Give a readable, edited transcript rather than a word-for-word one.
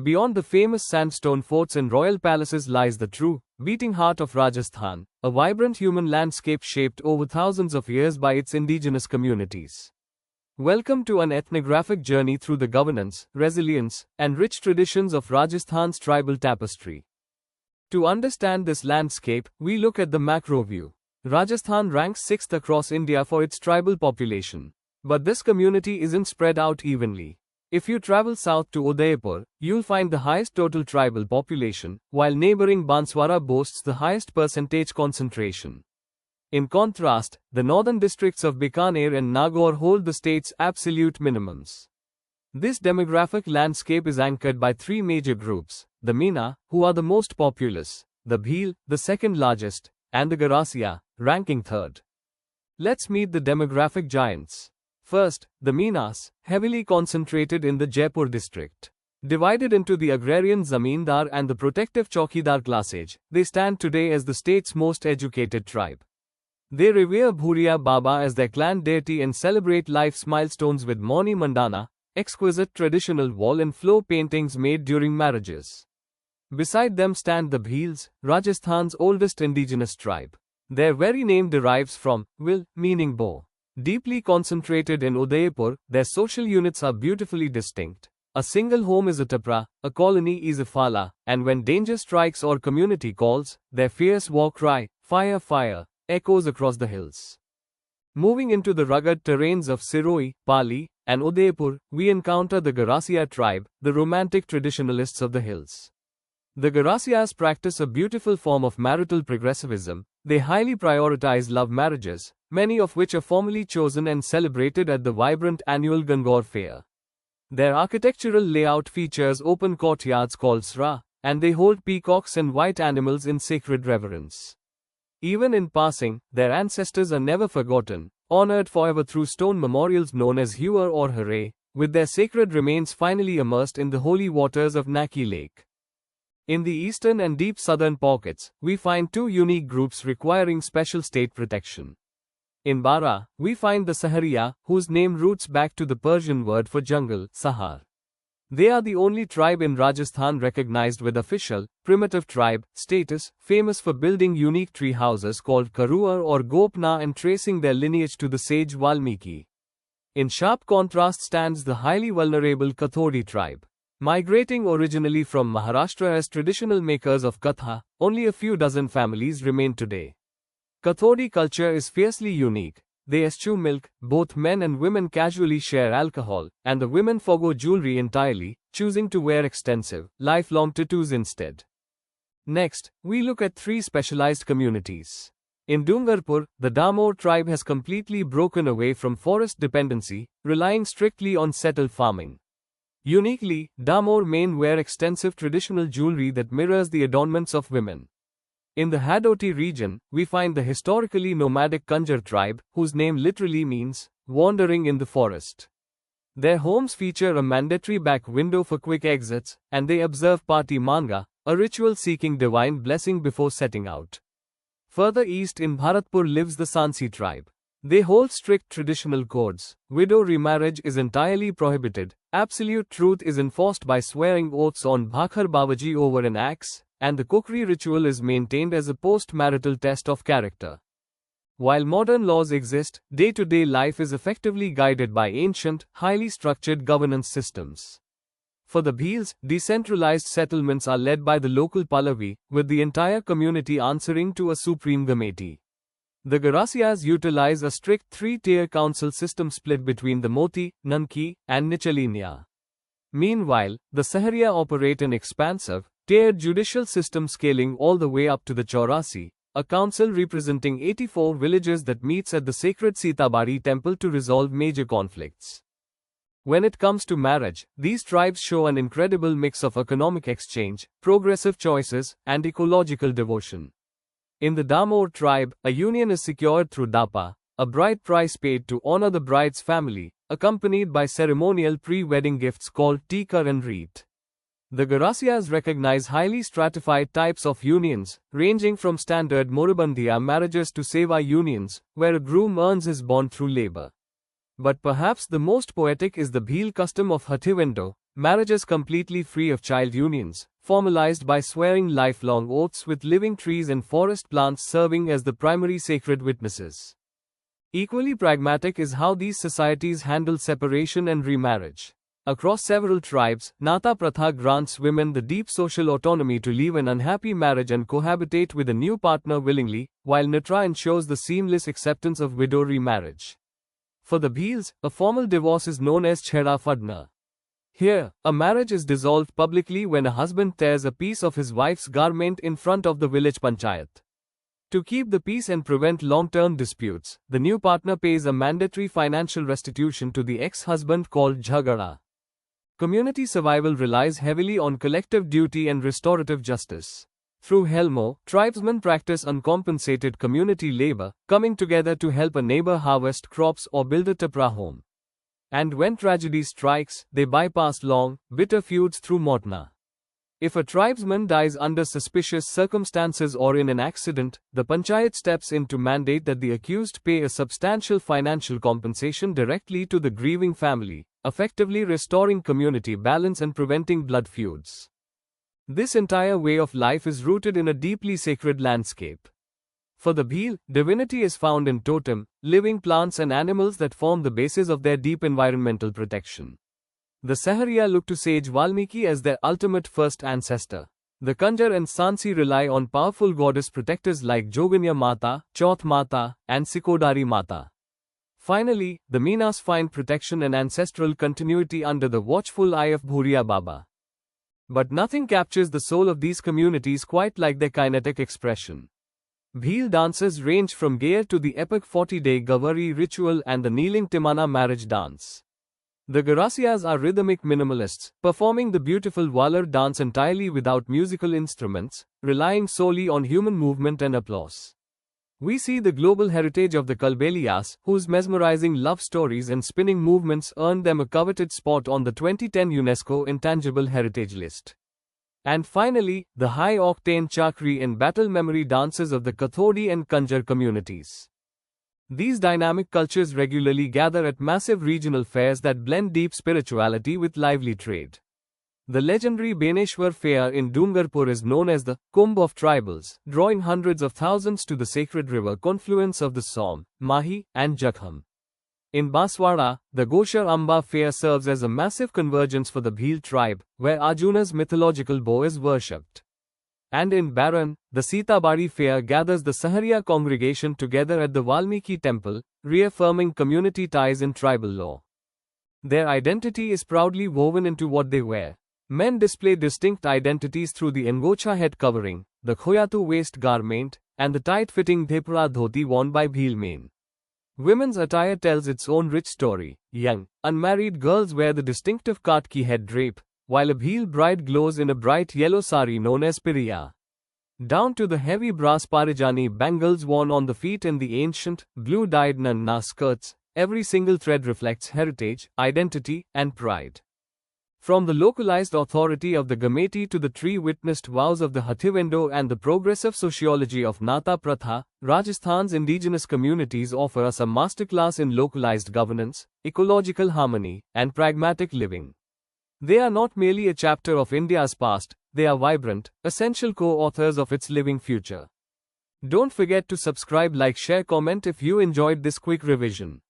Beyond the famous sandstone forts and royal palaces lies the true, beating heart of Rajasthan, a vibrant human landscape shaped over thousands of years by its indigenous communities. Welcome to an ethnographic journey through the governance, resilience, and rich traditions of Rajasthan's tribal tapestry. To understand this landscape, we look at the macro view. Rajasthan ranks 6th across India for its tribal population. But this community isn't spread out evenly. If you travel south to Udaipur, you'll find the highest total tribal population, while neighboring Banswara boasts the highest percentage concentration. In contrast, the northern districts of Bikaner and Nagaur hold the state's absolute minimums. This demographic landscape is anchored by three major groups: the Meena, who are the most populous, the Bhil, the second largest, and the Garasia, ranking third. Let's meet the demographic giants. First, the Meenas, heavily concentrated in the Jaipur district. Divided into the agrarian Zamindar and the protective Chaukidar classes, they stand today as the state's most educated tribe. They revere Bhuriya Baba as their clan deity and celebrate life's milestones with Mauni Mandana, exquisite traditional wall and floor paintings made during marriages. Beside them stand the Bhils, Rajasthan's oldest indigenous tribe. Their very name derives from vil, meaning bow. Deeply concentrated in Udaipur, their social units are beautifully distinct. A single home is a tapra, a colony is a fala, and when danger strikes or community calls, their fierce war cry, "Fire, fire," echoes across the hills. Moving into the rugged terrains of Siroi, Pali, and Udaipur, we encounter the Garasia tribe, the romantic traditionalists of the hills. The Garasias practice a beautiful form of marital progressivism. They highly prioritize love marriages, many of which are formally chosen and celebrated at the vibrant annual Beneshwar Fair. Their architectural layout features open courtyards called sra, and they hold peacocks and white animals in sacred reverence. Even in passing, their ancestors are never forgotten, honored forever through stone memorials known as Huar or Hare, with their sacred remains finally immersed in the holy waters of Naki Lake. In the eastern and deep southern pockets, we find two unique groups requiring special state protection. In Bara, we find the Sahariya, whose name roots back to the Persian word for jungle, Sahar. They are the only tribe in Rajasthan recognized with official, primitive tribe status, famous for building unique tree houses called Karuar or Gopna and tracing their lineage to the sage Valmiki. In sharp contrast stands the highly vulnerable Kathodi tribe. Migrating originally from Maharashtra as traditional makers of Katha, only a few dozen families remain today. Kathodi culture is fiercely unique. They eschew milk, both men and women casually share alcohol, and the women forgo jewelry entirely, choosing to wear extensive, lifelong tattoos instead. Next, we look at three specialized communities. In Dungarpur, the Damor tribe has completely broken away from forest dependency, relying strictly on settled farming. Uniquely, Damor men wear extensive traditional jewelry that mirrors the adornments of women. In the Hadoti region, we find the historically nomadic Kanjar tribe, whose name literally means wandering in the forest. Their homes feature a mandatory back window for quick exits, and they observe Pati Manga, a ritual seeking divine blessing before setting out. Further east in Bharatpur lives the Sansi tribe. They hold strict traditional codes. Widow remarriage is entirely prohibited. Absolute truth is enforced by swearing oaths on Bhakhar Babaji over an axe, and the kukri ritual is maintained as a post-marital test of character. While modern laws exist, day-to-day life is effectively guided by ancient, highly structured governance systems. For the Bhils, decentralized settlements are led by the local Pallavi, with the entire community answering to a supreme Gameti. The Garasias utilize a strict three-tier council system split between the Moti, Nanki, and Nichalinia. Meanwhile, the Sahariya operate an expansive, tiered judicial system scaling all the way up to the Chaurasi, a council representing 84 villages that meets at the sacred Sitabari temple to resolve major conflicts. When it comes to marriage, these tribes show an incredible mix of economic exchange, progressive choices, and ecological devotion. In the Damor tribe, a union is secured through dapa, a bride price paid to honor the bride's family, accompanied by ceremonial pre-wedding gifts called tikar and reet. The Garasias recognize highly stratified types of unions, ranging from standard Moribandhiya marriages to seva unions, where a groom earns his bond through labor. But perhaps the most poetic is the Bhil custom of Hathivendo, Marriages completely free of child unions, formalized by swearing lifelong oaths with living trees and forest plants serving as the primary sacred witnesses. Equally pragmatic is how these societies handle separation and remarriage. Across several tribes, Nata Pratha grants women the deep social autonomy to leave an unhappy marriage and cohabitate with a new partner willingly, while Nitra ensures the seamless acceptance of widow remarriage. For the Bhils, a formal divorce is known as Chheda Fadna. Here, a marriage is dissolved publicly when a husband tears a piece of his wife's garment in front of the village panchayat. To keep the peace and prevent long-term disputes, the new partner pays a mandatory financial restitution to the ex-husband called jhagada. Community survival relies heavily on collective duty and restorative justice. Through Helmo, tribesmen practice uncompensated community labor, coming together to help a neighbor harvest crops or build a tapra home. And when tragedy strikes, they bypass long, bitter feuds through Mortna. If a tribesman dies under suspicious circumstances or in an accident, the panchayat steps in to mandate that the accused pay a substantial financial compensation directly to the grieving family, effectively restoring community balance and preventing blood feuds. This entire way of life is rooted in a deeply sacred landscape. For the Bhil, divinity is found in totem, living plants and animals that form the basis of their deep environmental protection. The Sahariya look to sage Valmiki as their ultimate first ancestor. The Kanjar and Sansi rely on powerful goddess protectors like Joganya Mata, Chauth Mata, and Sikodari Mata. Finally, the Meenas find protection and ancestral continuity under the watchful eye of Bhuriya Baba. But nothing captures the soul of these communities quite like their kinetic expression. Bhil dances range from Gair to the epic 40-day Gavari ritual and the kneeling Timana marriage dance. The Garasias are rhythmic minimalists, performing the beautiful Walar dance entirely without musical instruments, relying solely on human movement and applause. We see the global heritage of the Kalbeliyas, whose mesmerizing love stories and spinning movements earned them a coveted spot on the 2010 UNESCO Intangible Heritage List. And finally, the high-octane chakri and battle memory dances of the Kathodi and Kanjar communities. These dynamic cultures regularly gather at massive regional fairs that blend deep spirituality with lively trade. The legendary Beneshwar Fair in Dungarpur is known as the Kumbh of Tribals, drawing hundreds of thousands to the sacred river confluence of the Som, Mahi, and Jakham. In Baswara, the Goshar Amba Fair serves as a massive convergence for the Bhil tribe, where Arjuna's mythological bow is worshipped. And in Baran, the Sitabari Fair gathers the Sahariya congregation together at the Valmiki temple, reaffirming community ties in tribal law. Their identity is proudly woven into what they wear. Men display distinct identities through the Engocha head covering, the Khoyatu waist garment, and the tight-fitting Dhepra dhoti worn by Bhil men. Women's attire tells its own rich story. Young, unmarried girls wear the distinctive Katki head drape, while a Bhil bride glows in a bright yellow sari known as Piriya. Down to the heavy brass parijani bangles worn on the feet and the ancient, blue-dyed nanna skirts, every single thread reflects heritage, identity, and pride. From the localized authority of the Gameti to the tree-witnessed vows of the Hathivendo and the progressive sociology of Nata Pratha, Rajasthan's indigenous communities offer us a masterclass in localized governance, ecological harmony, and pragmatic living. They are not merely a chapter of India's past, they are vibrant, essential co-authors of its living future. Don't forget to subscribe, like, share, comment if you enjoyed this quick revision.